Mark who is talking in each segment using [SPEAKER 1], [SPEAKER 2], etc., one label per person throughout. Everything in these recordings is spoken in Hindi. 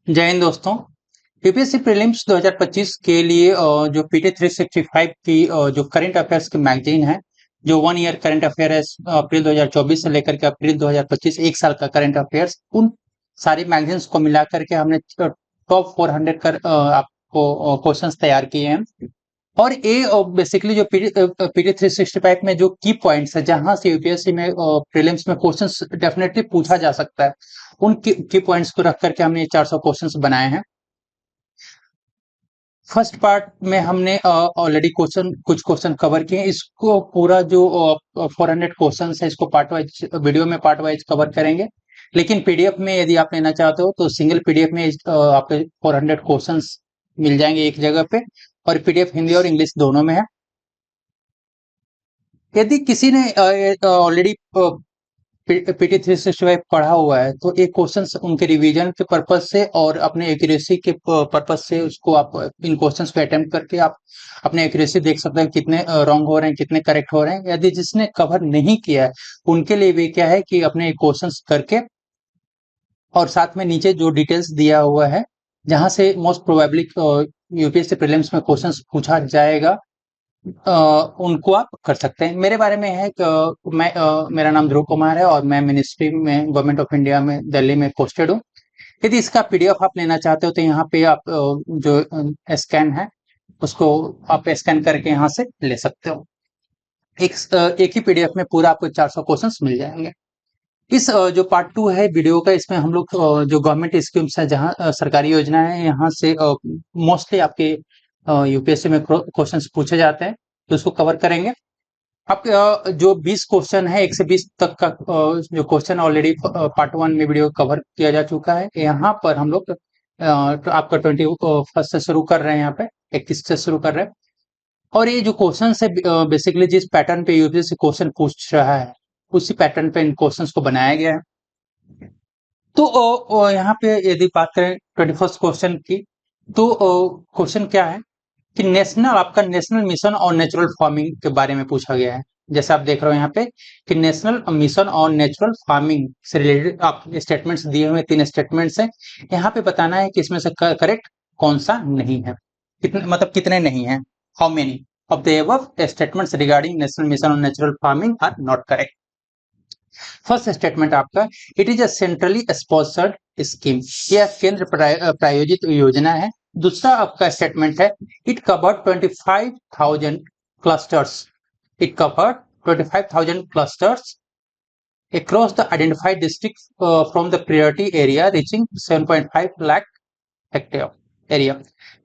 [SPEAKER 1] जय हिंद दोस्तों। यूपीएससी प्रीलिम्स 2025 के लिए जो पीटी 365 की जो करंट अफेयर्स की मैगजीन है, जो 1 ईयर करंट अफेयर है, अप्रैल 2024 से लेकर के अप्रैल 2025 एक साल का करंट अफेयर्स, उन सारी मैगजीन्स को मिला करके हमने टॉप 400 कर आपको क्वेश्चंस तैयार किए हैं। और ये बेसिकली जो पीटी 365 में जो की पॉइंट्स है, जहां से यूपीएससी में प्रीलिम्स में क्वेश्चंस डेफिनेटली पूछा जा सकता है, उन की पॉइंट्स को रख करके हमने 400 क्वेश्चंस बनाए हैं। फर्स्ट पार्ट में हमने ऑलरेडी कुछ क्वेश्चन कवर किए। इसको पूरा जो 400 क्वेश्चन है, इसको पार्ट वाइज वीडियो में पार्ट वाइज कवर करेंगे। लेकिन पीडीएफ में यदि आप लेना चाहते हो तो सिंगल पीडीएफ में आपके 400 क्वेश्चंस मिल जाएंगे एक जगह पे, और पीडीएफ हिंदी और इंग्लिश दोनों में है। यदि किसी ने ऑलरेडी पीटी 365 पढ़ा हुआ है तो ये क्वेश्चंस उनके रिवीजन के पर्पज से और अपने एक्यूरेसी के पर्पज से उसको आप इन क्वेश्चंस को अटेम्प्ट करके आप अपने एक्यूरेसी देख सकते हैं, कितने रॉन्ग हो रहे हैं, कितने करेक्ट हो रहे हैं। यदि जिसने कवर नहीं किया है उनके लिए भी क्या है कि अपने क्वेश्चंस करके, और साथ में नीचे जो डिटेल्स दिया हुआ है जहां से मोस्ट प्रोबेबली यूपीएससी प्रीलिम्स में क्वेश्चंस पूछा जाएगा, उनको आप कर सकते हैं। मेरे बारे में है कि मेरा नाम ध्रुव कुमार है और मैं मिनिस्ट्री में गवर्नमेंट ऑफ इंडिया में दिल्ली में पोस्टेड हूँ। यदि इसका पीडीएफ आप लेना चाहते हो तो यहाँ पे आप जो स्कैन है उसको आप स्कैन करके यहाँ से ले सकते हो। एक ही पीडीएफ में पूरा आपको 400 क्वेश्चंस मिल जाएंगे। इस जो पार्ट 2 है वीडियो का, इसमें हम लोग जो गवर्नमेंट स्कीम्स है, जहाँ सरकारी योजना है, यहाँ से मोस्टली आपके यूपीएससी में क्वेश्चंस पूछे जाते हैं, तो उसको कवर करेंगे। अब जो 20 क्वेश्चन है, 1 से 20 तक का जो क्वेश्चन ऑलरेडी पार्ट 1 में वीडियो कवर किया जा चुका है। यहाँ पर हम लोग तो आपका 21 से शुरू कर रहे हैं, यहाँ पे 21 से शुरू कर रहे हैं। और ये जो क्वेश्चन है बेसिकली जिस पैटर्न पे यूपीएससी क्वेश्चन पूछ रहा है, उसी पैटर्न पे इन क्वेश्चंस को बनाया गया है। तो यहाँ पे यदि बात करें 21st क्वेश्चन की, तो क्वेश्चन क्या है कि आपका national mission on natural farming के बारे में पूछा गया है। जैसे आप देख रहे हो यहाँ पे कि national mission on natural farming से रिलेटेड आप स्टेटमेंट्स दिए हुए 3 स्टेटमेंट्स हैं। यहाँ पे बताना है कि इसमें से करेक्ट कौन सा नहीं है, कितने मतलब कितने नहीं है, how many of the above statements regarding national mission on natural farming are not correct. First statement आपका, it is a centrally sponsored scheme, यह केंद्र प्रायोजित योजना है। दूसरा आपका स्टेटमेंट है, it covered 25,000 clusters, it covered 25,000 clusters across the identified districts from the priority area reaching 7.5 lakh hectare area.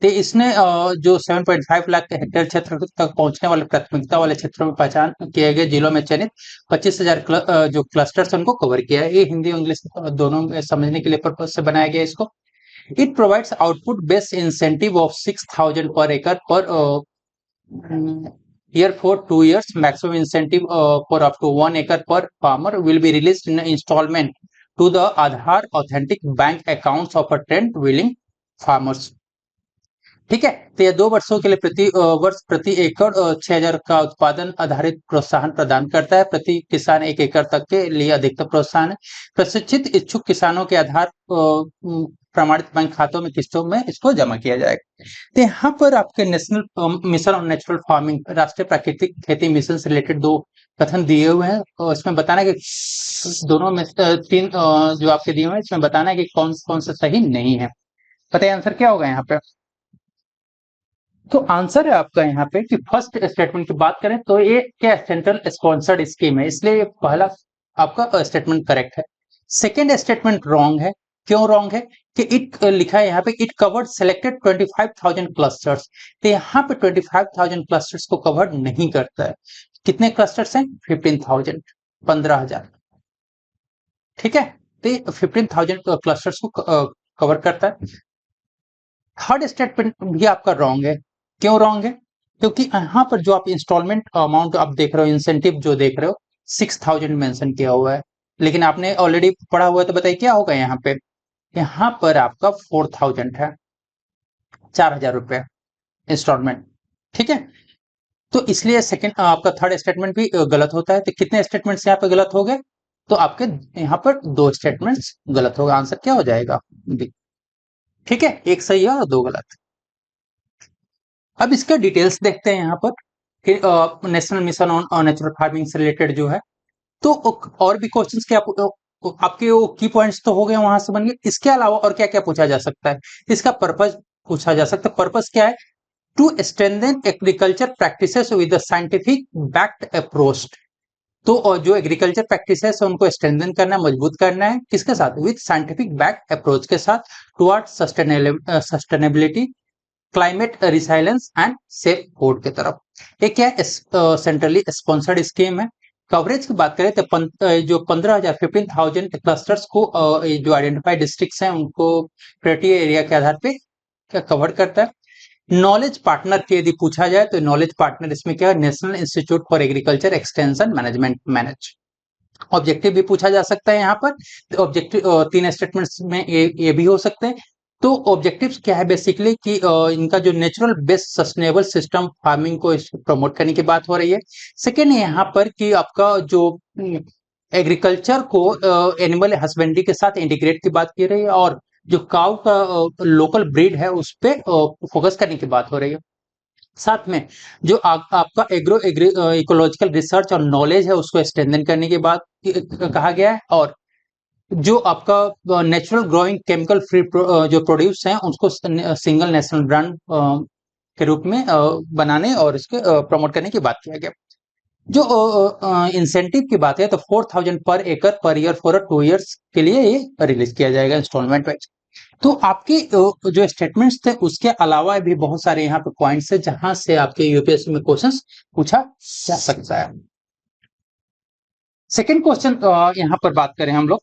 [SPEAKER 1] तो इसने जो 7.5 लाख हेक्टेयर क्षेत्र तक पहुंचने वाले प्राथमिकता वाले क्षेत्रों में पहचान किए गए जिलों में चयनित 25,000 जो क्लस्टर्स उनको कवर किया है। ये हिंदी और इंग्लिश दोनों में समझने के लिए पर्पज से बनाया गया इसको। It provides output based incentive of 6,000 पर एकड़ पर year for 2 years. Maximum incentive for up to 1 acre per farmer will be released in installment to the Aadhaar authentic bank accounts of a tent willing farmers. ठीक है, तो यह 2 वर्षों के लिए वर्ष प्रति एकड़ 6,000 का उत्पादन आधारित प्रोत्साहन प्रदान करता है। प्रति किसान 1 एकड़ तक के लिए अधिकतम प्रोत्साहन है। प्रशिक्षित इच्छुक किसानों के आधार प्रमाणित बैंक खातों में किस्तों में इसको जमा किया जाएगा। तो यहाँ पर आपके national mission on natural farming, राष्ट्रीय प्राकृतिक खेती मिशन से रिलेटेड 2 कथन दिए हुए हैं, और इसमें बताना है कि दोनों में 3 जो आपके दिए हुए हैं, इसमें बताना है कि कौन कौन सा सही नहीं है। पता है आंसर क्या होगा यहाँ पे? तो आंसर है आपका यहाँ पे कि फर्स्ट स्टेटमेंट की बात करें तो ये क्या सेंट्रल स्पॉन्सर्ड स्कीम है, इसलिए पहला आपका स्टेटमेंट करेक्ट है। सेकेंड स्टेटमेंट रॉन्ग है। क्यों रॉन्ग है? कि इट लिखा है यहाँ पे इट कवर्ड सिलेक्टेड 25,000 क्लस्टर्स, तो यहाँ पे 25,000 क्लस्टर्स को कवर नहीं करता है। कितने क्लस्टर्स हैं? 15,000, 15,000। ठीक है, तो 15,000 क्लस्टर्स को कवर करता है। थर्ड स्टेटमेंट भी आपका रॉन्ग है। क्यों रॉन्ग है? क्योंकि यहाँ पर जो आप इंस्टॉलमेंट अमाउंट आप देख रहे हो, इंसेंटिव जो देख रहे हो, 6,000 मेंशन किया हुआ है, लेकिन आपने ऑलरेडी पढ़ा हुआ है, तो बताइए क्या होगा यहाँ पे? यहाँ पर आपका 4,000 है, 4,000 रुपए इंस्टॉलमेंट। ठीक है, तो इसलिए सेकंड आपका थर्ड स्टेटमेंट भी गलत होता है। तो कितने स्टेटमेंट्स यहाँ पे गलत हो गए? तो आपके यहाँ पर 2 स्टेटमेंट्स गलत होगा। आंसर क्या हो जाएगा? बी। ठीक है, एक सही है और दो गलत। अब इसका डिटेल्स देखते हैं यहाँ पर कि national mission on natural farming से रिलेटेड जो है। तो और भी क्वेश्चंस के आपके वो की पॉइंट्स तो हो गए, वहां से बन गए। इसके अलावा और क्या क्या पूछा जा सकता है, इसका पर्पज पूछा जा सकता है। पर्पज क्या है? To strengthen agriculture practices with scientific backed approach. तो जो एग्रीकल्चर प्रैक्टिसेस है उनको स्ट्रेंथन करना, मजबूत करना है, किसके साथ? विद साइंटिफिक बैक्ड अप्रोच के साथ, toward sustainability, climate resilience and safe food की तरफ। एक क्या है? सेंट्रली स्पॉन्सर्ड स्कीम है। कवरेज की बात करें तो जो 15,000 15,000 क्लस्टर्स को जो आइडेंटिफाइड डिस्ट्रिक्ट्स हैं उनको प्रायोरिटी एरिया के आधार पे कवर करता है। नॉलेज पार्टनर की यदि पूछा जाए तो नॉलेज पार्टनर इसमें क्या है? National institute for agriculture extension management manage. Objective भी पूछा जा सकता है यहाँ पर। तो ऑब्जेक्टिव तीन स्टेटमेंट्स में ये भी हो सकते हैं। तो ऑब्जेक्टिव्स क्या है बेसिकली कि इनका जो natural based sustainable system farming को प्रमोट करने की बात हो रही है। सेकेंड यहाँ पर कि आपका जो एग्रीकल्चर को एनिमल हस्बेंड्री के साथ इंटीग्रेट की बात की रही है, और जो काउ का लोकल ब्रीड है उस पर फोकस करने की बात हो रही है। साथ में जो आपका एग्रो इकोलॉजिकल रिसर्च और नॉलेज है उसको स्ट्रेंथन करने की बात कहा गया है। और जो आपका नेचुरल ग्रोइंग केमिकल फ्री जो प्रोड्यूस हैं उसको सिंगल नेशनल ब्रांड के रूप में बनाने और इसके प्रमोट करने की बात किया गया। जो इंसेंटिव की बात है तो 4,000 पर एकड़ पर ईयर फॉर 2 इयर्स के लिए ये रिलीज किया जाएगा इंस्टॉलमेंट वाइज। तो आपके जो स्टेटमेंट्स थे उसके अलावा भी बहुत सारे यहाँ पे पॉइंट्स है जहां से आपके यूपीएससी में क्वेश्चंस पूछा जा सकता है। सेकंड क्वेश्चन यहाँ पर बात करें हम लोग,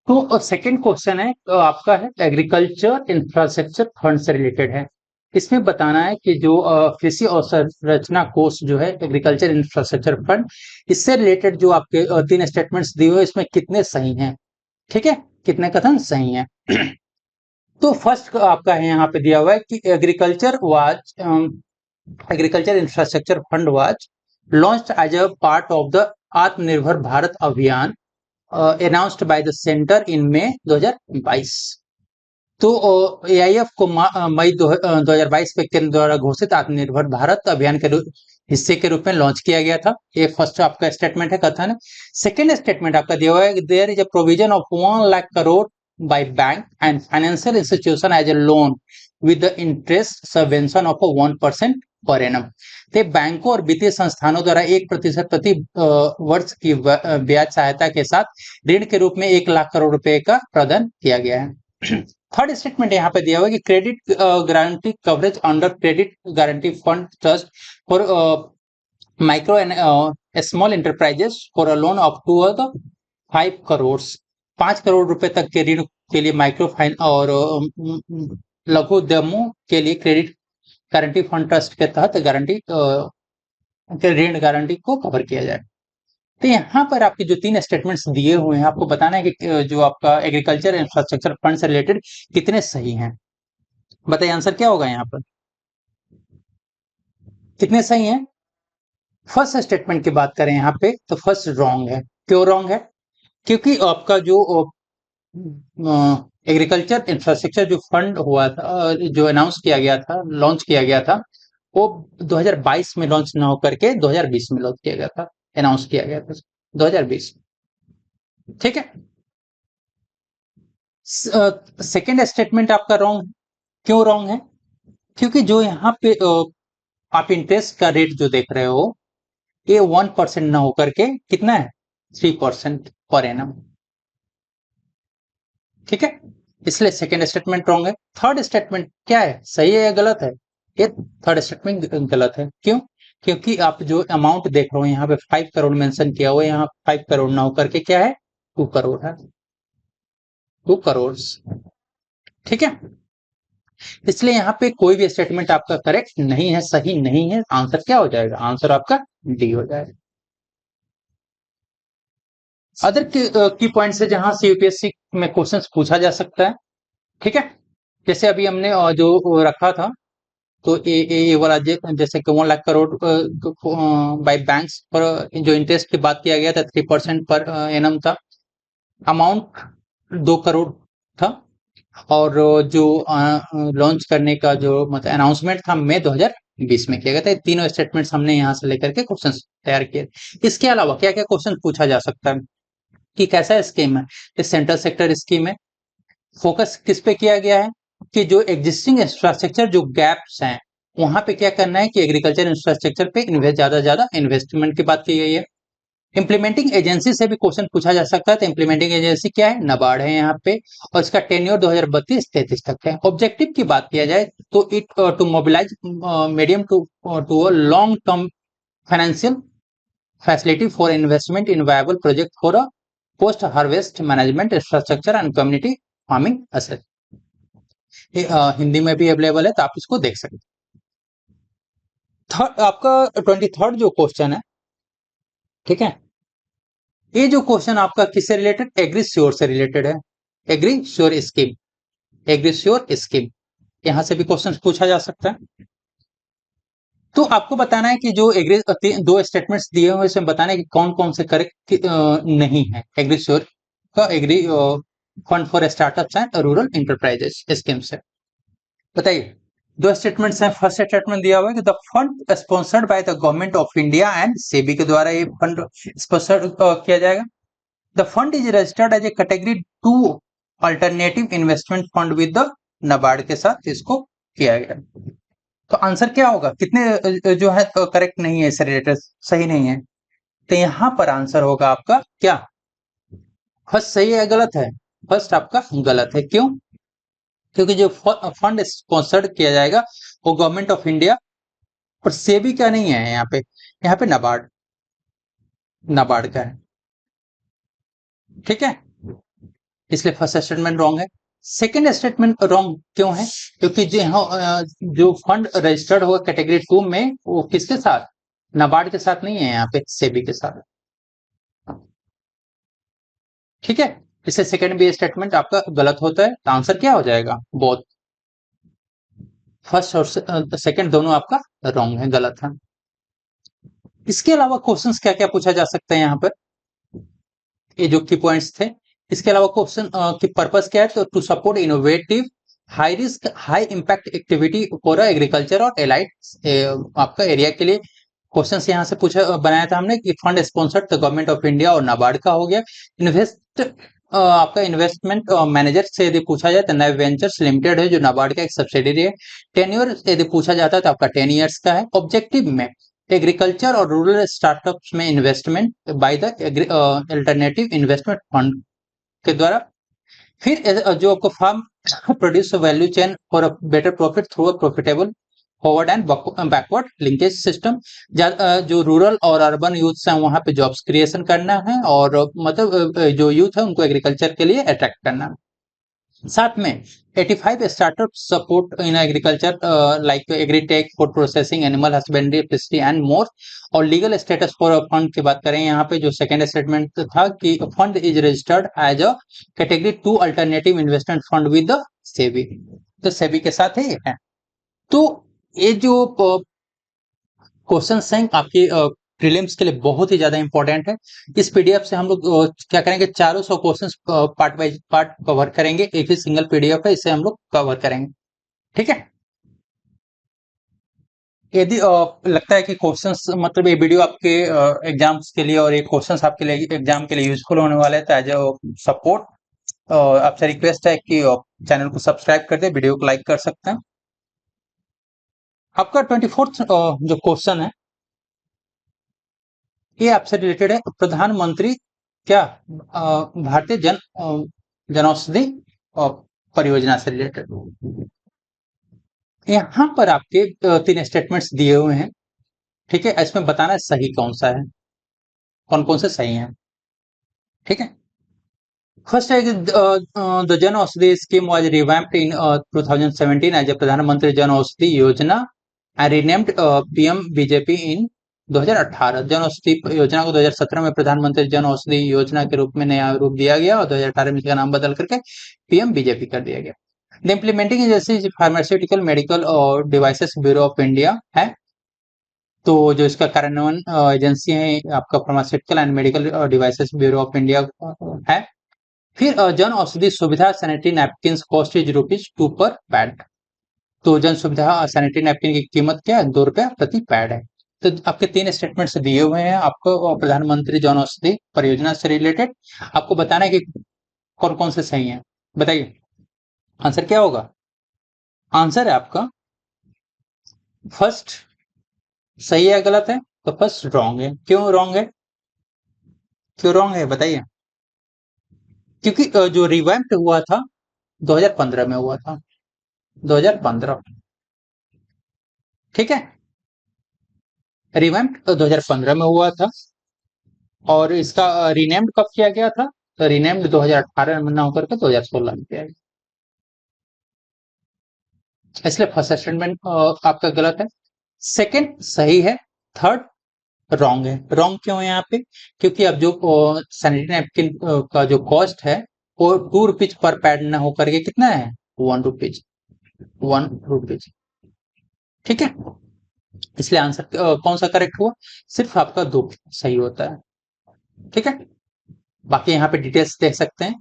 [SPEAKER 1] तो सेकंड क्वेश्चन है आपका है एग्रीकल्चर इंफ्रास्ट्रक्चर फंड से रिलेटेड है। इसमें बताना है कि जो कृषि अवसंरचना कोष जो है एग्रीकल्चर इंफ्रास्ट्रक्चर फंड, इससे रिलेटेड जो आपके तीन स्टेटमेंट्स दिए हुए इसमें कितने सही हैं। ठीक है, कितने कथन सही हैं। तो फर्स्ट आपका है यहाँ पे दिया हुआ है कि agriculture infrastructure fund was launched as a part of the Atmanirbhar Bharat Abhiyan announced by the centre in May 2022। तो एआईएफ को मई 2022 में केंद्र द्वारा घोषित आत्मनिर्भर भारत अभियान के हिस्से के रूप में लॉन्च किया गया था। ये फर्स्ट आपका स्टेटमेंट है, कथन है। सेकेंड स्टेटमेंट आपका दिया हुआ है, there is a provision of 1 lakh crore by bank and financial institution as a loan with the interest subvention of 1% per annum। तो बैंकों और वित्तीय संस्थानों द्वारा 1% प्रति वर्ष की ब्याज सहायता के साथ ऋण के रूप में 1 लाख करोड़ रुपए का प्रदान किया गया है। थर्ड स्टेटमेंट यहाँ पे दिया हुआ है कि credit guarantee coverage under credit guarantee fund trust for micro and small enterprises for a loan up to 5 crore, 5 crore रुपए तक के ऋण के लिए माइक्रो फाइन और लघु उद्यमों के लिए क्रेडिट गारंटी फंड ट्रस्ट के तहत गारंटी ऋण गारंटी को कवर किया जाए। तो यहाँ पर आपके जो तीन स्टेटमेंट्स दिए हुए हैं आपको बताना है कि जो आपका एग्रीकल्चर इंफ्रास्ट्रक्चर फंड से रिलेटेड कितने सही हैं। बताइए आंसर क्या होगा यहाँ पर, कितने सही हैं। फर्स्ट स्टेटमेंट की बात करें यहाँ पे तो फर्स्ट रॉन्ग है। क्यों रॉन्ग है? क्योंकि आपका जो एग्रीकल्चर इंफ्रास्ट्रक्चर जो फंड हुआ था, जो अनाउंस किया गया था, लॉन्च किया गया था, वो 2022 में लॉन्च ना होकर के 2020 में लॉन्च किया गया था, अनाउंस किया गया था 2020। ठीक है, सेकेंड स्टेटमेंट आपका रॉन्ग है। क्यों रॉन्ग है? क्योंकि जो यहाँ पे आप इंटरेस्ट का रेट जो देख रहे हो ये 1% ना होकर के कितना है? 3% पर एनम। ठीक है, इसलिए सेकेंड स्टेटमेंट रॉन्ग है। थर्ड स्टेटमेंट क्या है, सही है या गलत है? ये थर्ड स्टेटमेंट गलत है। क्यों? क्योंकि आप जो अमाउंट देख रहे हो यहाँ पे 5 करोड़ मेंशन किया हुआ है, यहाँ 5 करोड़ ना होकर के क्या है? 2 करोड़ है, 2 करोड़। ठीक है, इसलिए यहाँ पे कोई भी स्टेटमेंट आपका करेक्ट नहीं है, सही नहीं है। आंसर क्या हो जाएगा? आंसर आपका डी हो जाएगा। अदर की पॉइंट्स है जहां से यूपीएससी में क्वेश्चंस पूछा जा सकता है। ठीक है, जैसे अभी हमने जो रखा था तो ये वाला जैसे कि 1 लाख करोड़ बाय बैंक्स पर जो इंटरेस्ट की बात किया गया था 3% पर एनम था, अमाउंट 2 करोड़ था। और जो लॉन्च करने का जो मतलब अनाउंसमेंट था मई 2020 में किया गया था। तीनों स्टेटमेंट्स हमने यहाँ से लेकर के क्वेश्चन तैयार किए। इसके अलावा क्या क्या क्वेश्चन पूछा जा सकता है कि कैसा स्कीम है, इस सेंट्रल सेक्टर स्कीम है, फोकस किस पे किया गया है कि जो एग्जिस्टिंग इंफ्रास्ट्रक्चर जो गैप्स हैं वहां पे क्या करना है कि एग्रीकल्चर इंफ्रास्ट्रक्चर पे ज्यादा इन्वेस्टमेंट की बात की गई है। इंप्लीमेंटिंग एजेंसी से भी क्वेश्चन पूछा जा सकता है, तो इंप्लीमेंटिंग एजेंसी क्या है, नाबार्ड है यहाँ पे, और इसका टेन्योर 2032-33 तक है। ऑब्जेक्टिव की बात किया जाए तो it to mobilise medium to a long term financial facility for investment in viable project for a post harvest management infrastructure and community farming asset. Hindi में भी अवेलेबल है, तो आप इसको देख सकते हैं। थर्ड आपका 23rd जो क्वेश्चन है, ठीक है, ये जो क्वेश्चन आपका किससे रिलेटेड, एग्री श्योर से रिलेटेड है। Agri sure scheme, agri sure scheme, यहां से भी क्वेश्चन पूछा जा सकता है। तो आपको बताना है कि जो एग्री दो स्टेटमेंट्स दिए हुए इसमें बताना है कि कौन कौन से करेक्ट नहीं है एग्री श्योर का, agri fund for startups and rural enterprises scheme से। बताइए, दो स्टेटमेंट्स हैं। फर्स्ट स्टेटमेंट दिया हुआ है कि the fund sponsored by the government of India and SEBI के द्वारा ये फंड स्पॉन्सर्ड किया जाएगा। The fund is registered as a category 2 alternative investment fund with the NABARD के साथ इसको किया गया। तो आंसर क्या होगा, कितने जो है करेक्ट नहीं है, इससे रिलेटेड सही नहीं है, तो यहां पर आंसर होगा आपका क्या, फर्स्ट सही है गलत है, फर्स्ट आपका गलत है। क्यों, क्योंकि जो फंड स्पॉन्सर्ड किया जाएगा वो गवर्नमेंट ऑफ इंडिया और सेबी का नहीं है, यहाँ पे नाबार्ड, नाबार्ड का है, ठीक है, इसलिए फर्स्ट स्टेटमेंट रॉन्ग है। सेकेंड स्टेटमेंट रॉन्ग क्यों है, क्योंकि जो फंड रजिस्टर्ड हुआ कैटेगरी 2 में वो किसके साथ, नाबार्ड के साथ नहीं है, यहाँ पे सेबी के साथ, ठीक है, इससे सेकेंड भी स्टेटमेंट आपका गलत होता है। तो आंसर क्या हो जाएगा, बोथ, फर्स्ट और सेकेंड दोनों आपका रॉन्ग है, गलत है। इसके अलावा क्वेश्चंस क्या क्या पूछा जा सकता है यहाँ पर, ये जो की पॉइंट्स थे। इसके अलावा क्वेश्चन की पर्पस क्या है, तो to support innovative high risk high impact activity for agriculture और एलाइड आपका एरिया के लिए क्वेश्चंस यहाँ से पूछा बनाया था हमने कि fund sponsored the government of India और नाबार्ड का हो गया। इन्वेस्ट आपका इन्वेस्टमेंट मैनेजर से यदि पूछा जाए तो नव वेंचर्स लिमिटेड है जो नाबार्ड का एक सब्सिडरी है। टेन्योर यदि पूछा जाता है तो आपका 10 ईयर्स का है। ऑब्जेक्टिव में एग्रीकल्चर और रूरल स्टार्टअप्स में investment by the alternative investment fund के द्वारा। फिर जो आपको farm produce value chain for a better profit through a profitable forward and backward linkage system. जो रूरल और अर्बन यूथ हैं वहां पे जॉब्स क्रिएशन करना है और मतलब जो यूथ है उनको एग्रीकल्चर के लिए अट्रैक्ट करना है। साथ में 85 startup support in agriculture like agritech food processing animal husbandry fishery and more. और लीगल स्टेटस फॉर फंड की बात करें यहाँ पे जो सेकंड स्टेटमेंट था कि fund is registered as a category 2 alternative investment fund with the SEBI, तो सेबी के साथ ही है। तो ये जो क्वेश्चन हैं आपके प्रीलिम्स के लिए बहुत ही ज्यादा इंपॉर्टेंट है। इस पीडीएफ से हम लोग क्या करेंगे, 400 questions part by part cover करेंगे, एक ही सिंगल पीडीएफ है, इसे हम लोग कवर करेंगे, ठीक है। यदि लगता है कि क्वेश्चंस मतलब ये वीडियो आपके एग्जाम्स के लिए और ये क्वेश्चंस आपके लिए एग्जाम के लिए यूजफुल होने वाले हैं, तो एज ए सपोर्ट आपसे रिक्वेस्ट है कि चैनल को सब्सक्राइब कर दे, वीडियो को लाइक कर सकते हैं। आपका 24th जो क्वेश्चन है ये आपसे रिलेटेड है, प्रधानमंत्री क्या भारतीय जनौषधि परियोजना से रिलेटेड। यहाँ पर आपके 3 स्टेटमेंट्स दिए हुए हैं, ठीक है, इसमें बताना है सही कौन सा है, कौन कौन से सही हैं, ठीक है। फर्स्ट है कि the Jan Aushadhi scheme was revamped in 2017 as a Pradhan Mantri Jan Aushadhi Yojana and renamed PM BJP in 2018। Jan Aushadhi योजना को 2017 में प्रधानमंत्री जन औषधि योजना के रूप में नया रूप दिया गया और 2018 में इसका नाम बदल करके पीएम बीजेपी कर दिया गया। The implementing agency pharmaceutical medical और डिवाइसेस ब्यूरो ऑफ इंडिया है। तो जो इसका कार्यान्वयन एजेंसी है आपका pharmaceutical and medical devices bureau of India है। फिर जन औषधि सुविधा सैनिटरी नैपकिन कॉस्ट इज ₹2 पर पैड। तो जन सुविधा सैनिटरी नैपकिन की कीमत क्या है? ₹2 प्रति पैड है। तो आपके 3 स्टेटमेंट्स दिए हुए हैं आपको प्रधानमंत्री जन औषधि परियोजना से रिलेटेड। आपको बताना है कि कौन कौन से सही हैं। बताइए आंसर क्या होगा? आंसर है आपका फर्स्ट सही है गलत है? तो फर्स्ट रॉन्ग है। क्यों रॉन्ग है? क्यों रॉन्ग है बताइए? क्योंकि जो रिवैम्प्ड हुआ था 2015 में हुआ था। 2015 ठीक है। रिवैम्प्ड 2015 में हुआ था और इसका रीनेम्ड कब किया गया था? तो रीनेम्ड 2018 में ना होकर के 2016 में किया गया। इसलिए फर्स्ट स्टेटमेंट आपका गलत है। सेकंड सही है। थर्ड रॉन्ग है। रॉन्ग क्यों है यहाँ पे? क्योंकि अब जो सैनिटरी नैपकिन का जो कॉस्ट है वो ₹2 पर पैड न होकर के कितना है? ₹1। ₹1। ठीक है। इसलिए आंसर कौन सा करेक्ट हुआ? सिर्फ आपका दो सही होता है। ठीक है। बाकी यहाँ पे डिटेल्स देख सकते हैं।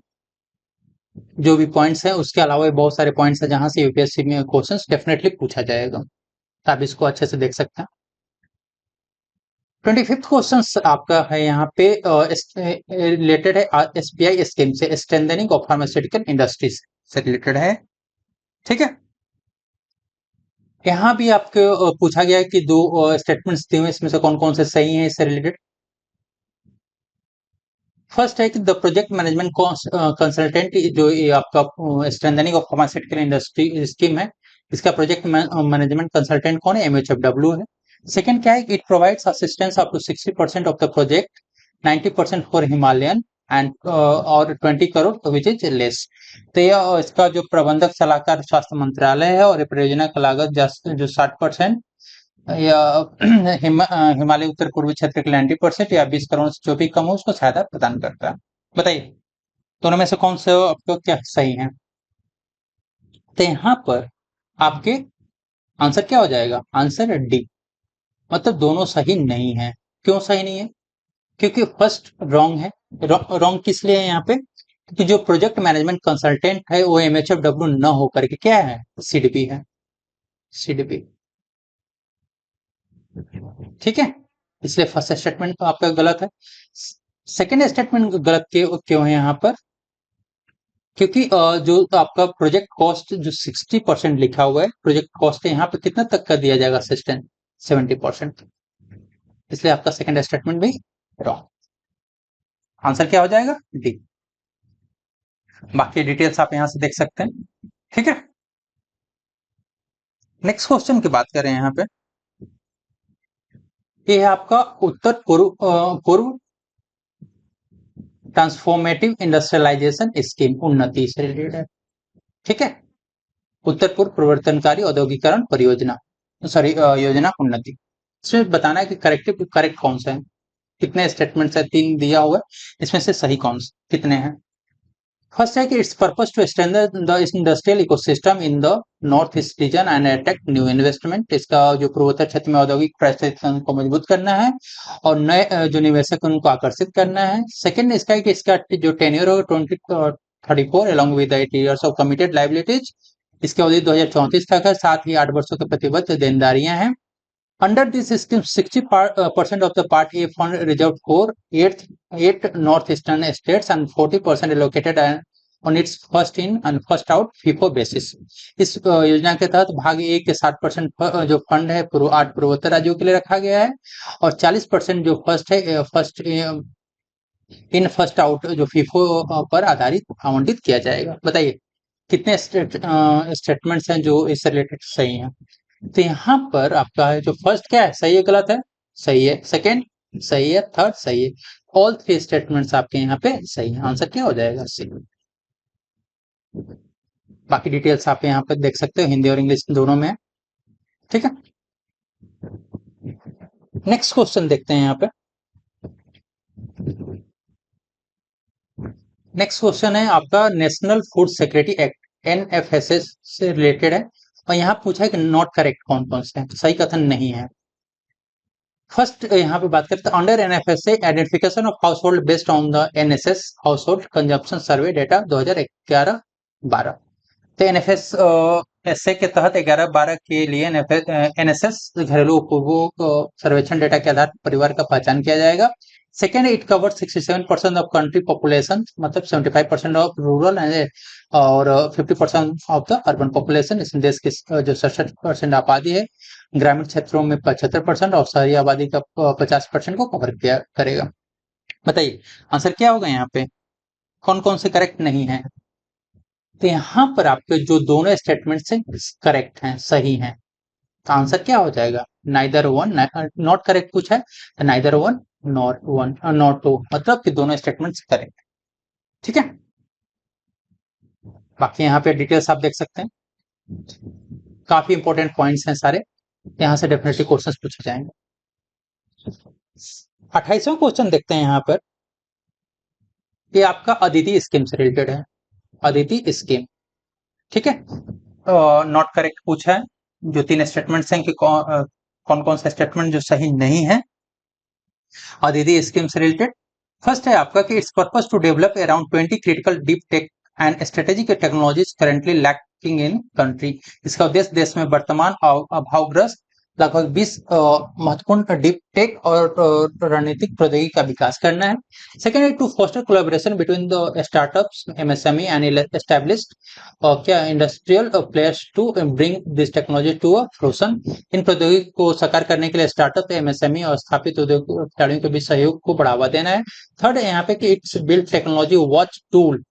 [SPEAKER 1] जो भी पॉइंट्स हैं उसके अलावा भी बहुत सारे पॉइंट्स हैं जहां से यूपीएससी में क्वेश्चंस डेफिनेटली पूछा जाएगा, तो आप इसको अच्छे से देख सकते हैं। 25th क्वेश्चन आपका है यहाँ पे रिलेटेड है एसबीआई स्कीम से, स्ट्रेंथनिंग ऑफ फार्मास्यूटिकल इंडस्ट्रीज से रिलेटेड है। ठीक है। यहाँ भी आपको पूछा गया है कि दो स्टेटमेंट्स दिए हुए इसमें से कौन कौन से सही हैं इससे रिलेटेड। फर्स्ट है कि द प्रोजेक्ट मैनेजमेंट कंसल्टेंट जो ये आपका strengthening of pharmaceutical industry scheme है, इसका प्रोजेक्ट मैनेजमेंट कंसल्टेंट कौन है? एमएचएफडब्ल्यू है। सेकंड क्या है? It provides assistance up to 60% of the project, 90% for Himalayan and और 20 करोड़ विच इज लेस। तो यह इसका जो प्रबंधक सलाहकार स्वास्थ्य मंत्रालय है और ये परियोजना का लागत जो 60% या हिमालय उत्तर पूर्वी क्षेत्र के लिए 90% या 20 करोड़ से जो भी कम हो उसको सहायता प्रदान करता है। बताइए दोनों में से कौन से आपको क्या सही है? तो यहाँ पर आपके आंसर क्या हो जाएगा? आंसर है डी, मतलब दोनों सही नहीं है। क्यों सही नहीं है? क्योंकि फर्स्ट रॉन्ग है। रॉन्ग किस लिए है यहाँ पे? क्योंकि जो प्रोजेक्ट मैनेजमेंट कंसल्टेंट है वो एमएचएफडब्ल्यू न होकर के क्या है? सीडीपी है। सीडीपी ठीक है। इसलिए फर्स्ट स्टेटमेंट तो आपका गलत है। सेकेंड स्टेटमेंट गलत क्यों है यहाँ पर? क्योंकि जो आपका प्रोजेक्ट कॉस्ट जो 60% लिखा हुआ है, प्रोजेक्ट कॉस्ट यहाँ पे कितना तक का दिया जाएगा असिस्टेंट? 70%। इसलिए आपका सेकेंड स्टेटमेंट भी रॉन्ग। आंसर क्या हो जाएगा? डी। बाकी डिटेल्स आप यहाँ से देख सकते हैं। ठीक है। नेक्स्ट क्वेश्चन की बात करें यहाँ पे, ये है आपका उत्तर पूर्व ट्रांसफॉर्मेटिव इंडस्ट्रियलाइजेशन स्कीम उन्नति से रिलेटेड है। ठीक है। उत्तर पूर्व प्रवर्तनकारी औद्योगिकरण परियोजना, सॉरी योजना उन्नति। इसमें बताना है कि करेक्ट कौन सा है। कितने स्टेटमेंट्स है? 3 दिया हुआ है, इसमें से सही कौन से कितने हैं? फर्स्ट है कि its purpose to strengthen the industrial ecosystem in the north east region and attract new investment. इसका जो पूर्वोत्तर क्षेत्र में औद्योगिक परिस्थितियों को मजबूत करना है और नए जो निवेशक हैं उनको आकर्षित करना है। सेकंड इसका है कि इसका जो टेन्योर होगा 2034 along with 8 years of committed liabilities. इसकी अवधि 2034 तक है, साथ ही 8 वर्षों के प्रतिबद्ध देनदारियां हैं। Under this scheme, 60% of the Part A fund reserved for eight northeastern states and 40% allocated on its first in and first out FIFO basis। इस योजना के तहत भाग ए के 60% जो फंड है 8 पूर्वोत्तर राज्यों के लिए रखा गया है और 40% जो फर्स्ट है फर्स्ट इन फर्स्ट आउट जो FIFO पर आधारित आवंटित किया जाएगा। बताइए कितने स्टेटमेंट्स हैं जो इससे रिलेटेड सही हैं? तो यहाँ पर आपका है जो फर्स्ट क्या है? सही है गलत है? सही है। सेकंड सही है। थर्ड सही है। ऑल 3 स्टेटमेंट्स आपके यहाँ पे सही है। आंसर क्या हो जाएगा? सी। बाकी डिटेल्स आप यहाँ पे देख सकते हो, हिंदी और इंग्लिश दोनों में है। ठीक है। नेक्स्ट क्वेश्चन देखते हैं यहाँ पे। नेक्स्ट क्वेश्चन है आपका नेशनल फूड सिक्योरिटी एक्ट एनएफएसएस से रिलेटेड है और यहाँ पूछा है कि नॉट करेक्ट कौन कौन से हैं। तो सही कथन नहीं है। फर्स्ट यहाँ पे बात करते हैं under NFSA identification of house hold based on the NSS house hold consumption survey data 2011-12। तो एनएफएस एसए के तहत 11-12 के लिए एनएसएस घरेलू उपभोग सर्वेक्षण डेटा के आधार पर परिवार का पहचान किया जाएगा। Second, it cover 67% of country population, मतलब 75% ऑफ रूरल और 50% ऑफ द अर्बन पॉपुलेशन। इस देश की जो 67% आबादी है ग्रामीण क्षेत्रों में 75% और शहरी आबादी का 50% को कवर किया करेगा। बताइए आंसर क्या होगा यहाँ पे, कौन कौन से करेक्ट नहीं है। तो यहाँ पर आपके जो दोनों स्टेटमेंट हैं करेक्ट हैं, सही हैं। तो आंसर क्या हो जाएगा, नाइदर वन नॉट करेक्ट पूछा है, तो नाइदर वन नॉट टू, मतलब कि दोनों स्टेटमेंट्स करेक्ट। ठीक है, बाकी यहाँ पे डिटेल्स आप देख सकते हैं, काफी इंपॉर्टेंट पॉइंट्स हैं सारे, यहाँ से डेफिनेटली क्वेश्चन पूछे जाएंगे। 28वां क्वेश्चन देखते हैं यहाँ पर, ये आपका अदिति स्कीम से रिलेटेड है, अदिति स्कीम। ठीक है, नॉट करेक्ट पूछा है, जो 3 स्टेटमेंट्स हैं कि कौन कौन से स्टेटमेंट जो सही नहीं है अदिति स्कीम से रिलेटेड। फर्स्ट है आपका कि its purpose to develop around 20 critical deep tech and strategic technologies currently lacking in country. इसका उद्देश्य देश में वर्तमान अभावग्रस्त लगभग 20 महत्वपूर्ण डीप टेक और रणनीतिक प्रौद्योगिकी का विकास करना है। सेकेंड है to foster collaboration between the startups MSME and established क्या industrial players to bring this technology to a fruition. इन प्रौद्योगिकी को साकार करने के लिए स्टार्टअप एमएसएमई और स्थापित उद्योग खिलाड़ियों के बीच सहयोग को बढ़ावा देना है। थर्ड है यहाँ पे कि its build technology watch tool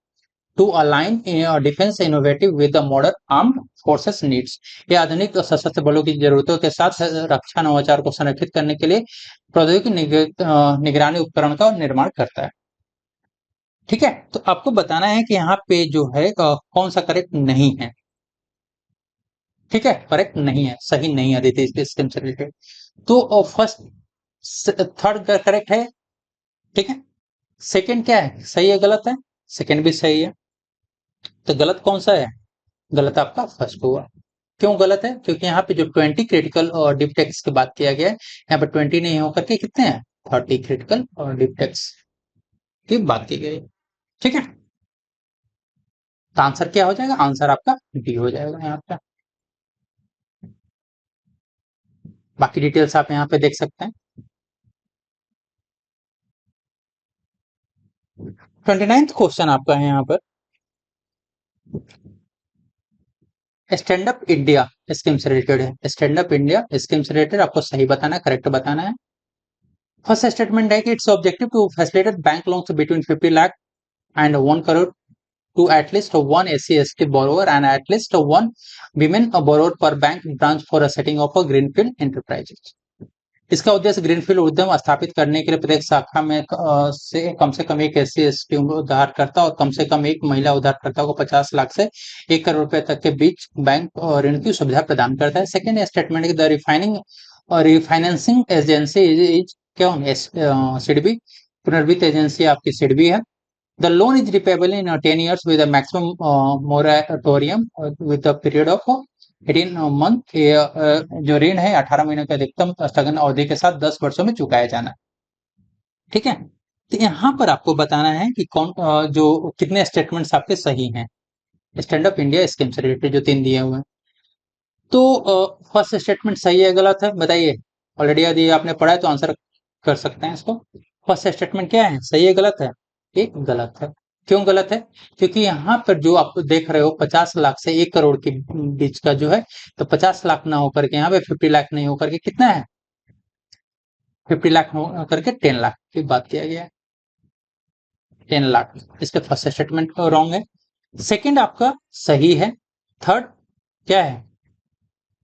[SPEAKER 1] to align defence innovative with the modern armed forces needs. ये आधुनिक सशस्त्र बलों की जरूरतों के साथ रक्षा नवाचार को संरक्षित करने के लिए प्रौद्योगिकी निगरानी उपकरण का निर्माण करता है। ठीक है, तो आपको बताना है कि यहाँ पे जो है कौन सा करेक्ट नहीं है। ठीक है, करेक्ट नहीं है, सही नहीं है अदिति स्कीम से रिलेटेड। तो फर्स्ट थर्ड करेक्ट है। ठीक है, सेकंड क्या है, सही है गलत है, सेकंड भी सही है। तो गलत कौन सा है, गलत आपका फर्स्ट हुआ। क्यों गलत है, क्योंकि यहाँ पे जो 20 क्रिटिकल और डीप टेक्स की बात किया गया है, यहाँ पे 20 नहीं होकर के कितने हैं, 30 क्रिटिकल और डीप टेक्स की बात की गई। ठीक है, तो आंसर क्या हो जाएगा, आंसर आपका डी हो जाएगा यहाँ पे। बाकी डिटेल्स आप यहाँ पे देख सकते हैं। 29th क्वेश्चन आपका है यहाँ पर, स्टैंड अप इंडिया स्कीम से रिलेटेड है। स्टैंड अप इंडिया स्कीम से रिलेटेड आपको सही बताना है, करेक्ट बताना है। फर्स्ट स्टेटमेंट है कि its objective to facilitate bank loans between 50 lakh and 1 crore to at least one SC/ST borrower and at least one women borrower per bank branch for a setting of a greenfield enterprises। इसका उद्देश्य ग्रीनफील्ड उद्यम स्थापित करने के लिए प्रत्येक शाखा में से कम एक SC/ST उधारकर्ता और कम से कम एक महिला उधारकर्ता को 50 लाख से 1 करोड़ रुपए तक के बीच बैंक ऋण की सुविधा प्रदान करता है। Second statement the refinancing agency is क्या सिडबी, पुनर्वित्त एजेंसी आपकी सिडबी है। The loan is repayable in 10 years with a maximum moratorium with a period of 18 month। जो ऋण है 18 महीने के अधिकतम स्थगन अवधि के साथ 10 वर्षों में चुकाया जाना। ठीक है, तो यहाँ पर आपको बताना है कि कौन जो कितने स्टेटमेंट्स आपके सही हैं स्टैंड अप इंडिया स्कीम से रिलेटेड जो 3 दिए हुए हैं। तो फर्स्ट स्टेटमेंट सही है गलत है, बताइए। ऑलरेडी यदि आपने पढ़ा है तो आंसर कर सकते हैं इसको। फर्स्ट स्टेटमेंट क्या है, सही है गलत है, ये गलत है। क्यों गलत है, क्योंकि यहाँ पर जो आप देख रहे हो 50 लाख से 1 करोड़ के बीच का जो है, तो 50 लाख ना होकर के यहाँ पे 50 लाख नहीं होकर के कितना है, 50 लाख होकर के 10 लाख की बात किया गया है, 10 लाख। इसका फर्स्ट स्टेटमेंट रॉन्ग है। सेकंड आपका सही है। थर्ड क्या है,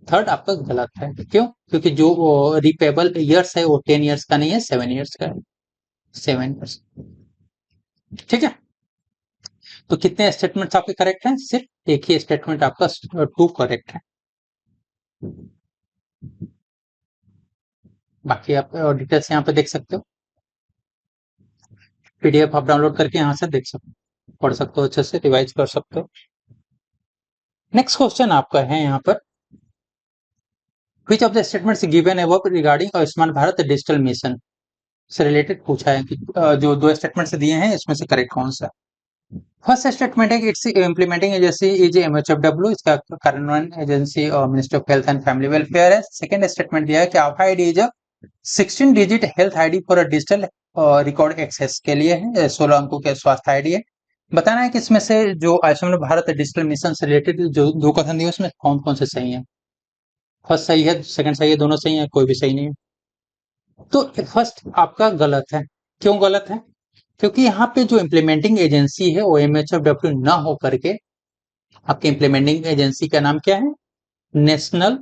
[SPEAKER 1] थर्ड आपका गलत है। क्यों, क्योंकि जो रिपेबल ईयर्स है वो 10 ईयर्स का नहीं है, 7 ईयर्स का है, 7 ईयर्स। ठीक है, तो कितने स्टेटमेंट्स आपके करेक्ट हैं, सिर्फ एक ही स्टेटमेंट आपका 2 करेक्ट है। बाकी आप डिटेल्स यहाँ पे देख सकते हो, पीडीएफ आप डाउनलोड करके यहाँ से देख सकते हो, पढ़ सकते हो, अच्छे से रिवाइज कर सकते हो। नेक्स्ट क्वेश्चन आपका है यहाँ पर which of the statements given above regarding Ayushman Bharat digital mission से रिलेटेड पूछा है कि जो दो स्टेटमेंट्स दिए हैं इसमें से करेक्ट कौन सा। फर्स्ट स्टेटमेंट है कि it's implementing agency is MHFW, इसका कार्यान्वयन agency ministry of health and family welfare है। सेकंड स्टेटमेंट दिया है कि आभा ID is 16 digit health ID for a digital record access के लिए है, 16 अंकों के स्वास्थ्य आईडी है। बताना है कि इसमें से जो आयुष्मान भारत डिजिटल मिशन से रिलेटेड जो दो कथन दिए उसमें कौन कौन से सही है। फर्स्ट सही है, सेकंड सही है, दोनों सही है, कोई भी सही नहीं है। तो फर्स्ट आपका गलत है। क्यों गलत है? क्योंकि यहाँ पे जो इम्प्लीमेंटिंग एजेंसी है वो एमएचएफडब्ल्यू ना हो करके आपकी इम्प्लीमेंटिंग एजेंसी का नाम क्या है? National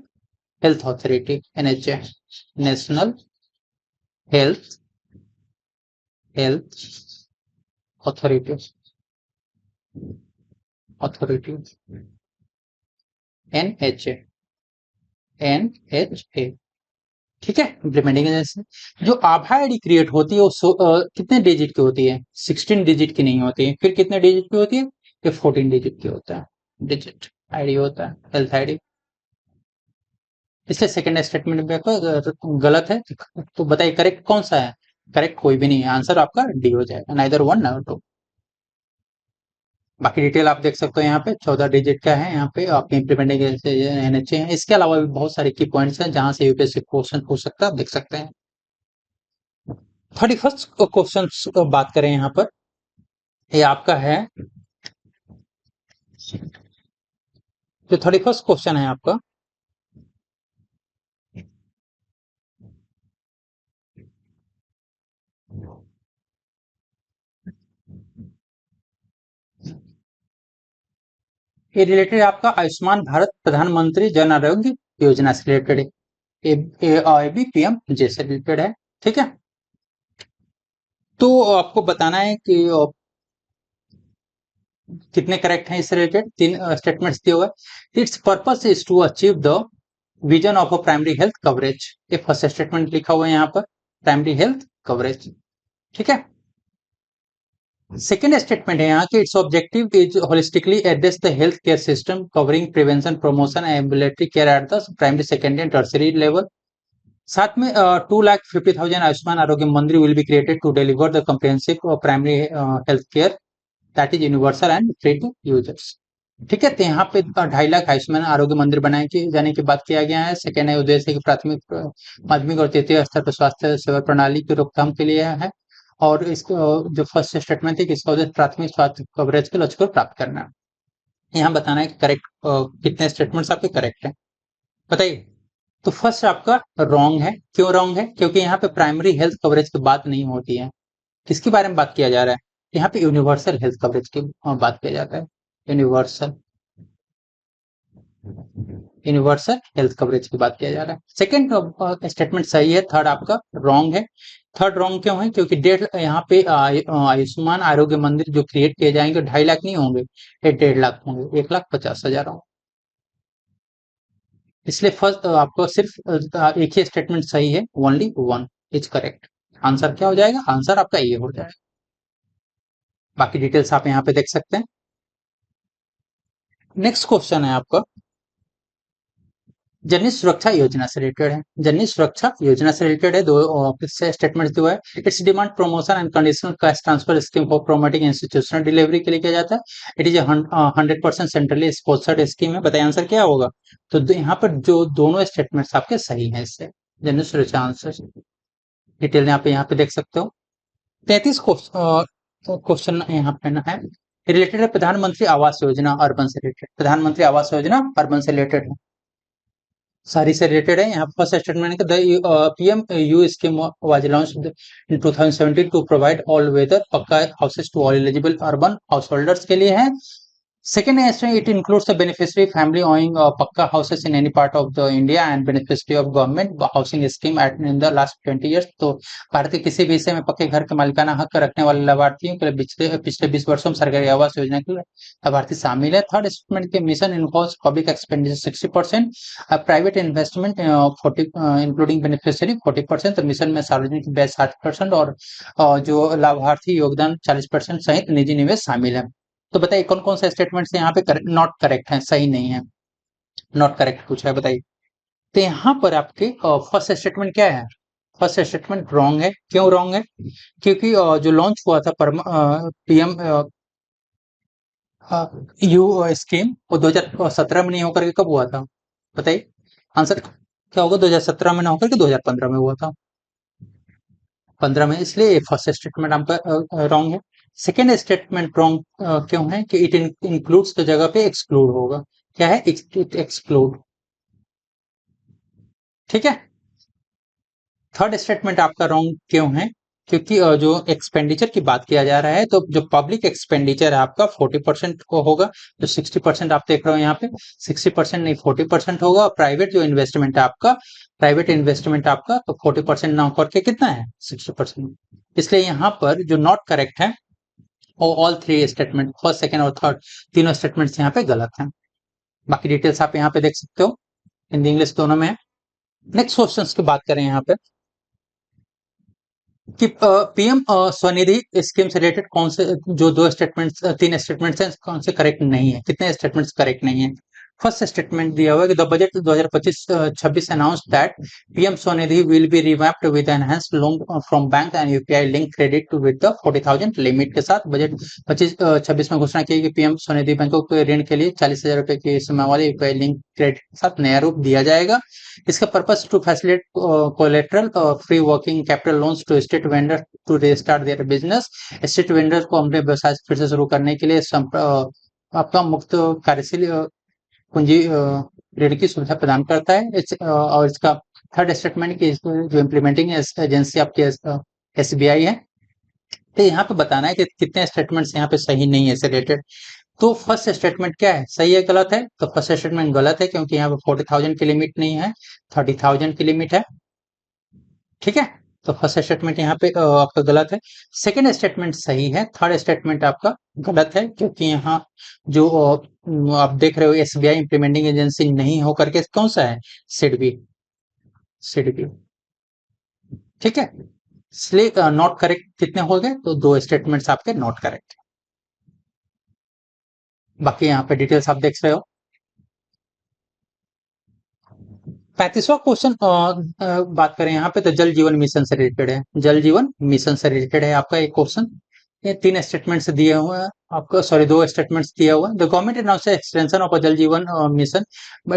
[SPEAKER 1] health authority, NHA, national health health authority, authority, NHA, NHA. ठीक है, इम्प्लीमेंटिंग एजेंसी। जो आभा आईडी क्रिएट होती है वो कितने डिजिट की होती है? 16 डिजिट की नहीं होती है। फिर कितने डिजिट की होती है? ये 14 डिजिट की होता है, डिजिट आईडी होता है, हेल्थ आईडी। इसलिए सेकंड स्टेटमेंट में गलत है। तो बताइए करेक्ट कौन सा है? करेक्ट कोई भी नहीं है, आंसर आपका डी हो जाएगा, नाइदर वन नाइदर टू। बाकी डिटेल आप देख सकते हो यहाँ पे 14 डिजिट का है, यहाँ पे आपके इम्प्लीमेंटिंग एनएचए है। इसके अलावा भी बहुत सारे की पॉइंट्स हैं जहां से यूपीएससी क्वेश्चन पूछ सकता है, आप देख सकते हैं। 31st क्वेश्चन बात करें यहाँ पर, ये आपका है जो 31st क्वेश्चन है आपका, ये रिलेटेड आपका आयुष्मान भारत प्रधानमंत्री जन आरोग्य योजना से रिलेटेड है, ABPM जैसे रिलेटेड है। ठीक है, तो आपको बताना है कि कितने करेक्ट हैं इससे रिलेटेड। तीन स्टेटमेंट्स दिए हुए। Its purpose is to achieve the vision of a primary health coverage, ये फर्स्ट स्टेटमेंट लिखा हुआ है यहाँ पर, प्राइमरी हेल्थ कवरेज। ठीक है, सेकेंड स्टेटमेंट है यहाँ की its objective is holistically address the health care system covering prevention, promotion and ambulatory care at the primary, secondary and tertiary level. साथ में 2,50,000 Ayushman Arogya Mandir will be created to deliver the comprehensive primary health care that is universal and free to users. ठीक है, तो यहाँ पे 2.5 लाख आयुष्मान आरोग्य मंदिर बनाए जाने की बात किया गया है। सेकेंड है उद्देश्य की प्राथमिक, माध्यमिक और तृतीय स्तर पर स्वास्थ्य सेवा प्रणाली की रोकथाम के लिए है। और इसको जो फर्स्ट स्टेटमेंट है कि इसका उद्देश्य प्राथमिक स्वास्थ्य कवरेज के लक्ष्य को प्राप्त करना है। यहाँ बताना है कि करेक्ट कितने स्टेटमेंट्स आपके करेक्ट हैं, बताइए। तो फर्स्ट आपका रॉन्ग है। क्यों रॉन्ग है? क्योंकि यहाँ पे प्राइमरी हेल्थ कवरेज की बात नहीं होती है। किसके बारे में बात किया जा रहा है? यहाँ पे यूनिवर्सल हेल्थ कवरेज की बात किया जाता है, यूनिवर्सल, यूनिवर्सल हेल्थ कवरेज की बात किया जा रहा है। सेकंड स्टेटमेंट सही है, थर्ड आपका रॉन्ग है। थर्ड रॉन्ग क्यों है? क्योंकि डेढ़ यहाँ पे आयुष्मान आरोग्य मंदिर जो क्रिएट किए जाएंगे 2.5 लाख नहीं होंगे, ये 1.5 लाख होंगे, 1,50,000 होंगे। इसलिए फर्स्ट आपको सिर्फ एक ही स्टेटमेंट सही है, only one is correct. Answer क्या हो जाएगा? आंसर आपका ये हो जाएगा। बाकी डिटेल्स आप यहाँ पे देख सकते हैं। नेक्स्ट क्वेश्चन है आपका जननी सुरक्षा योजना से रिलेटेड है। जननी सुरक्षा योजना से रिलेटेड है, दो स्टेटमेंट जो है। It's demand promotion and conditional cash transfer scheme for promoting institutional delivery के लिए किया जाता है। It is 100% centrally sponsored scheme है। बताइए आंसर क्या होगा। तो यहाँ पर जो दोनों स्टेटमेंट्स आपके सही है, इससे जननी सुरक्षा आंसर डिटेल यहाँ पे देख सकते हो। 33 क्वेश्चन यहाँ पे ना है, रिलेटेड है प्रधानमंत्री आवास योजना अर्बन से रिलेटेड। प्रधानमंत्री आवास योजना अर्बन से रिलेटेड है, सारी से रिलेटेड है। यहाँ first statement PM U scheme was launched in 2017 to provide all weather pucca houses to all eligible urban householders के लिए है। Second is it includes the beneficiary family owning pakka houses in any part of the India and beneficiary of government housing scheme at in the last 20 years। तो भारत के किसी भी हिस्से में पक्के घर के मालिकाना हक रखने वाले लाभार्थियों के लिए पिछले 20 वर्षों में सरकारी आवास योजना के लाभार्थी शामिल है। थर्ड स्टेटमेंट के mission involves public expenditure 60%, private investment 40 including beneficiary 40%, तो मिशन में सार्वजनिक व्यय 60% और जो लाभार्थी योगदान 40% सहित निजी निवेश शामिल है। तो बताइए कौन कौन सा स्टेटमेंट यहाँ पे नॉट करेक्ट है, सही नहीं है, नॉट करेक्ट पूछा है, बताइए। तो यहाँ पर आपके फर्स्ट स्टेटमेंट क्या है? फर्स्ट स्टेटमेंट रॉन्ग है। क्यों रॉन्ग है? क्योंकि जो लॉन्च हुआ था पीएम यू स्कीम, वो 2017 में नहीं होकर के कब हुआ था? बताइए आंसर क्या होगा? 2017 में ना होकर के 2015 में हुआ था। 15 में, इसलिए फर्स्ट स्टेटमेंट आपका रॉन्ग है। सेकेंड स्टेटमेंट रॉन्ग क्यों है? कि इट इंक्लूड्स तो जगह पे एक्सक्लूड होगा। क्या है? It exclude. ठीक है। थर्ड स्टेटमेंट आपका रॉन्ग क्यों है? क्योंकि जो एक्सपेंडिचर की बात किया जा रहा है, तो जो पब्लिक एक्सपेंडिचर है आपका 40% को होगा। जो 60% आप देख रहे हो यहाँ पे, 60% नहीं 40% होगा। और प्राइवेट जो इन्वेस्टमेंट है आपका, प्राइवेट इन्वेस्टमेंट आपका तो 40% ना होकर के कितना है? 60%। इसलिए यहाँ पर जो नॉट करेक्ट है, वो all three statement, first second और थर्ड, तीनों स्टेटमेंट्स यहाँ पे गलत हैं। बाकी डिटेल्स आप यहाँ पे देख सकते हो, हिंदी इंग्लिश दोनों में है। नेक्स्ट क्वेश्चन की बात करें यहाँ पे कि पीएम स्वनिधि स्कीम से रिलेटेड कौन से जो दो स्टेटमेंट्स, तीन स्टेटमेंट्स हैं, कौन से करेक्ट नहीं है? कितने स्टेटमेंट्स करेक्ट नहीं है? फर्स्ट स्टेटमेंट दिया हुआ है कि the budget 2025-26 announce that PM Svanidhi will be revamped with enhanced loan from bank and UPI link credit with the 40,000 limit के साथ बजट 25-26 में घोषणा की कि पीएम स्वनिधि बैंकों के ऋण के लिए 40,000 रुपए की सीमा वाले यूपीआई लिंक क्रेडिट के साथ नया रूप दिया जाएगा। इसका purpose to facilitate collateral free working capital loans to state vendor to restart their business. State vendor को अपने व्यवसाय फिर से शुरू करने के लिए आपका मुक्त कार्यशील पूंजी ऋण की सुविधा प्रदान करता है। और इसका थर्ड स्टेटमेंट की जो इम्प्लीमेंटिंग एजेंसी आपकी एसबीआई है। तो यहाँ पे बताना है कि कितने स्टेटमेंट्स यहाँ पे सही नहीं है इससे रिलेटेड। तो फर्स्ट स्टेटमेंट क्या है? सही है गलत है? तो फर्स्ट स्टेटमेंट गलत है, क्योंकि यहाँ पे 40,000 की लिमिट नहीं है, 30,000 की लिमिट है। ठीक है। तो फर्स्ट स्टेटमेंट यहाँ पे आपका गलत है। सेकेंड स्टेटमेंट सही है। थर्ड स्टेटमेंट आपका गलत है, क्योंकि यहाँ जो आप देख रहे हो एसबीआई इंप्लीमेंटिंग एजेंसी नहीं होकर के कौन सा है? सिडबी। सिडबी। ठीक है। इसलिए नॉट करेक्ट कितने हो गए? तो दो स्टेटमेंट्स आपके नॉट करेक्ट। बाकी यहाँ पे डिटेल्स आप देख रहे हो। 35वां क्वेश्चन बात करें यहाँ पे, तो जल जीवन मिशन से रिलेटेड है। जल जीवन मिशन से रिलेटेड है आपका एक क्वेश्चन। ये तीन स्टेटमेंट्स दिए हुए हैं आपको, सॉरी दो स्टेटमेंट्स दिया हुआ है। The government announce extension of Jal Jeevan mission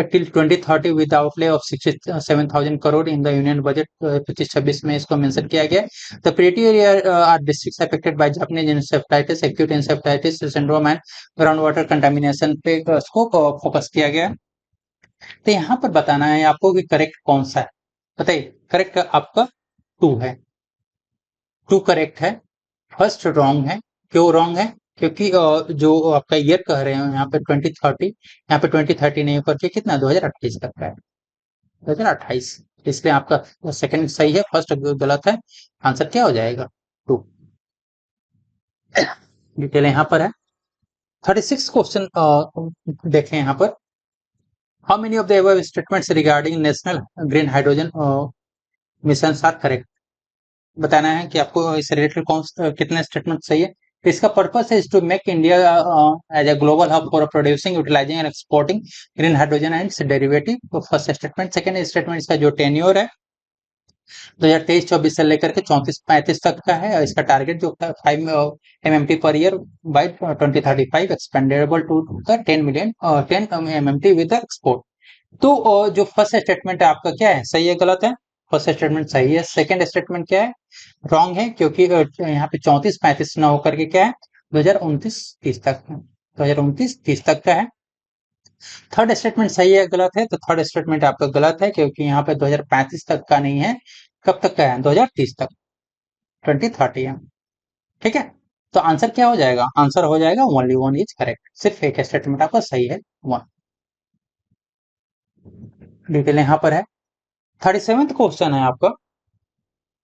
[SPEAKER 1] till 2030 with outlay of 67,000 crore in the union budget 25-26 में इसको मेंशन किया गया है। The pretty are districts affected by Japanese encephalitis, acute encephalitis syndrome and ground water contamination पे इसको फोकस किया गया है। तो यहाँ पर बताना है आपको कि करेक्ट कौन सा है। बताइए। करेक्ट आपका टू है। टू करेक्ट है। फर्स्ट रॉन्ग है। क्यों रॉन्ग है? क्योंकि जो आपका ईयर कह रहे हैं यहाँ पे 2030, यहाँ पे 2030 नहीं करके कितना 2028 तक का है, 2028। इसलिए आपका सेकंड सही है, फर्स्ट गलत है। आंसर क्या हो जाएगा? टू। डिटेल यहाँ पर है। 36 क्वेश्चन देखें यहाँ पर। How many of the above statements regarding national green hydrogen mission are correct? बताना है कि आपको इससे रिलेटेड कितने स्टेटमेंट सही है। तो इसका पर्पस है to make India as a global hub for producing, utilising and exporting green hydrogen and its derivative. तो फर्स्ट स्टेटमेंट। सेकंड स्टेटमेंट, इसका जो टेन्योर है 2023-24 से लेकर के 34-35 तक का है। और इसका टारगेट जो 5 MMT per year by 2035 expendable to 10 MMT with export. तो जो फर्स्ट स्टेटमेंट है आपका क्या है? सही है गलत है? फर्स्ट स्टेटमेंट सही है। सेकंड स्टेटमेंट क्या है? रॉन्ग है, क्योंकि यहाँ पे 34-35 ना होकर के क्या है? 2029-30 तक है। 2029-30 तक का है। थर्ड स्टेटमेंट सही है गलत है? तो थर्ड स्टेटमेंट आपका गलत है, क्योंकि यहाँ पे 2035 तक का नहीं है। कब तक का है? 2030 तक, 2030 है। ठीक है। तो आंसर क्या हो जाएगा? आंसर हो जाएगा ओनली वन इज करेक्ट। सिर्फ एक स्टेटमेंट आपका सही है, वन। डिटेल यहाँ पर है। 37th क्वेश्चन है आपका।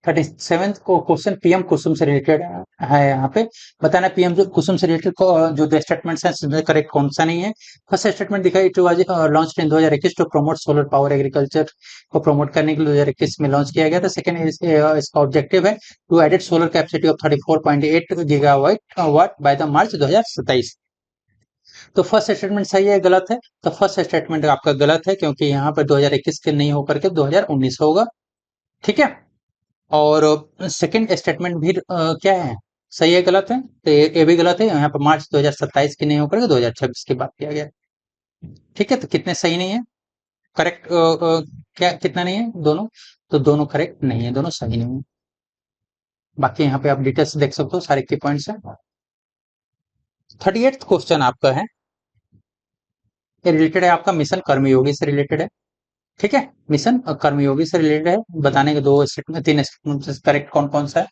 [SPEAKER 1] 37th को क्वेश्चन पीएम कुसुम से रिलेटेड है। यहाँ पे बताना पीएम जो कुसुम से रिलेटेड जो दो स्टेटमेंट्स हैं इसमें करेक्ट कौन सा नहीं है। फर्स्ट स्टेटमेंट दिखा, it was launched in 2021 to promote solar power agriculture को प्रमोट करने के लिए 2021 में लॉन्च किया गया था। सेकंड इसका ऑब्जेक्टिव है to added solar capacity of 34.8 gigawatt watt by the March 2027। तो फर्स्ट स्टेटमेंट सही है गलत है? तो फर्स्ट स्टेटमेंट आपका गलत है, क्योंकि यहाँ पर 2021 के नहीं होकर के 2019 होगा। ठीक है। और सेकंड स्टेटमेंट भी क्या है, सही है गलत है? तो ये भी गलत है, यहाँ पर मार्च 2027 की नहीं होकर के 2026 की बात किया गया। ठीक है, तो कितने सही नहीं है? करेक्ट क्या कितना नहीं है? दोनों। तो दोनों करेक्ट नहीं है, दोनों सही नहीं है। बाकी यहाँ पे आप डिटेल्स देख सकते हो, सारे की पॉइंट्स है। 38th क्वेश्चन आपका है, ये रिलेटेड है आपका मिशन कर्मयोगी से रिलेटेड है। ठीक है, मिशन कर्मयोगी से रिलेटेड है। बताने के दो स्टेटमेंट, तीन स्टेटमेंट करेक्ट कौन कौन सा है।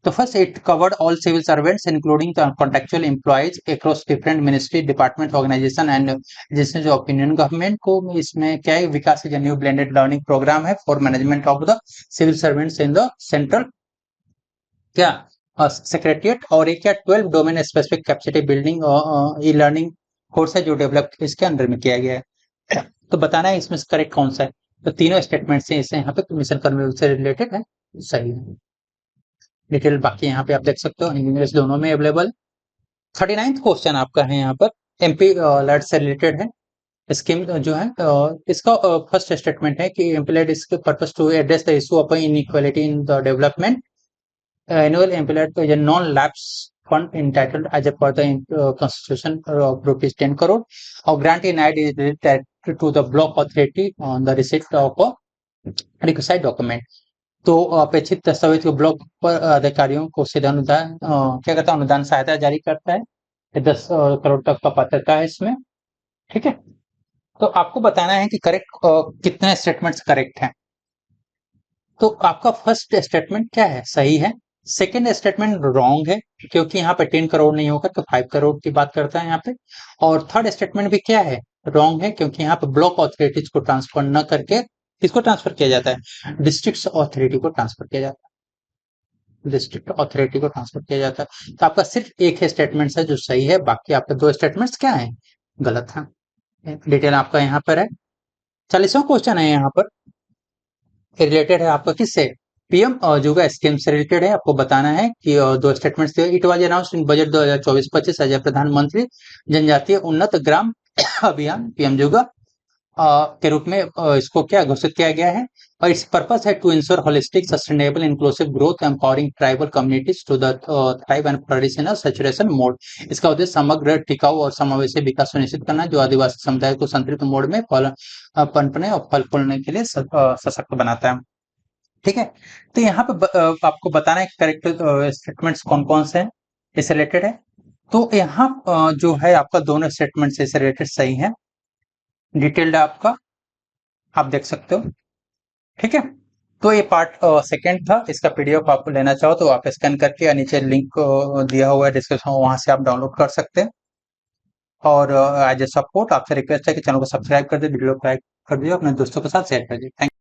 [SPEAKER 1] तो first, it covered all civil servants including contractual employees across different ministry department organisation and जिसने जो ओपिनियन गवर्नमेंट को, इसमें क्या है, Vikas is new blended learning programme है for management of the civil servants in the central क्या सेक्रेटरिएट। और एक क्या 12 domain specific capacity building e learning course है जो डेवलप इसके अंडर में किया गया है। तो बताना है इसमें करेक्ट कौन सा है। तो तीनों स्टेटमेंट से इसे यहाँ पे मिशन कर्मयोगी से रिलेटेड है, सही है। डिटेल बाकी यहाँ पे आप देख सकते हो, इंग्लिश दोनों में अवेलेबल। 39th क्वेश्चन आपका है यहाँ पर, एमपी लैड से रिलेटेड है। स्कीम जो है इसका फर्स्ट स्टेटमेंट है कि एम्प्लॉयड इसके purpose to address the issue of inequality in the development annual employed is a non-lapse fund entitled as a per the constitution of rupees 10 crore or grant in aid is related to the block authority on the receipt of a requisite document। तो अपेक्षित दस्तावेज को ब्लॉक पर अधिकारियों को सीधा अनुदान क्या कहता है, अनुदान सहायता जारी करता है। 10 करोड़ तक का पात्रता है इसमें। ठीक है, तो आपको बताना है कि करेक्ट कितने स्टेटमेंट्स करेक्ट हैं। तो आपका फर्स्ट स्टेटमेंट क्या है, सही है। सेकेंड स्टेटमेंट रॉन्ग है, क्योंकि यहाँ पे 10 करोड़ नहीं होकर तो 5 करोड़ की बात करता है यहाँ पे। और थर्ड स्टेटमेंट भी क्या है, रॉन्ग है, क्योंकि यहाँ पे ब्लॉक अथॉरिटीज को ट्रांसफर न करके किसको ट्रांसफर किया जाता है, डिस्ट्रिक्ट अथॉरिटी को ट्रांसफर किया जाता है। डिस्ट्रिक्ट अथॉरिटी को ट्रांसफर किया जाता है। तो आपका सिर्फ एक ही स्टेटमेंट है जो सही है, बाकी आपके दो स्टेटमेंट्स क्या है, गलत है। डिटेल आपका यहाँ पर है। 40वां क्वेश्चन है यहाँ पर, रिलेटेड है आपका किससे, पीएम जुगा स्कीम से रिलेटेड है। आपको बताना है कि दो स्टेटमेंट्स थे। It was announced in budget 2024-25 as Pradhan Mantri Janjatiya उन्नत ग्राम अभियान पीएम जुगा के रूप में इसको क्या घोषित किया गया है। और इट्स पर्पस है to ensure holistic sustainable inclusive growth empowering tribal communities to the thrive and flourish in saturation mode. इसका उद्देश्य समग्र टिकाऊ और समावेशी विकास सुनिश्चित करना, जो आदिवासी समुदाय को संतुलित मोड में पनपने और फल फूलने के लिए सशक्त बनाता है। ठीक है, तो यहाँ पे आपको बताना है करेक्ट स्टेटमेंट्स कौन कौन से हैं, इससे रिलेटेड है। तो यहाँ जो है आपका दोनों स्टेटमेंट इससे रिलेटेड सही है। डिटेल्ड आपका आप देख सकते हो। ठीक है, तो ये पार्ट सेकेंड था। इसका पीडीएफ आप लेना चाहो तो आप स्कैन करके नीचे लिंक दिया हुआ है डिस्क्रिप्शन, वहां से आप डाउनलोड कर सकते हैं। और एज ए सपोर्ट आपसे रिक्वेस्ट है कि चैनल को सब्सक्राइब कर दे, वीडियो को लाइक कर दिए, अपने दोस्तों के साथ शेयर कर दिए। थैंक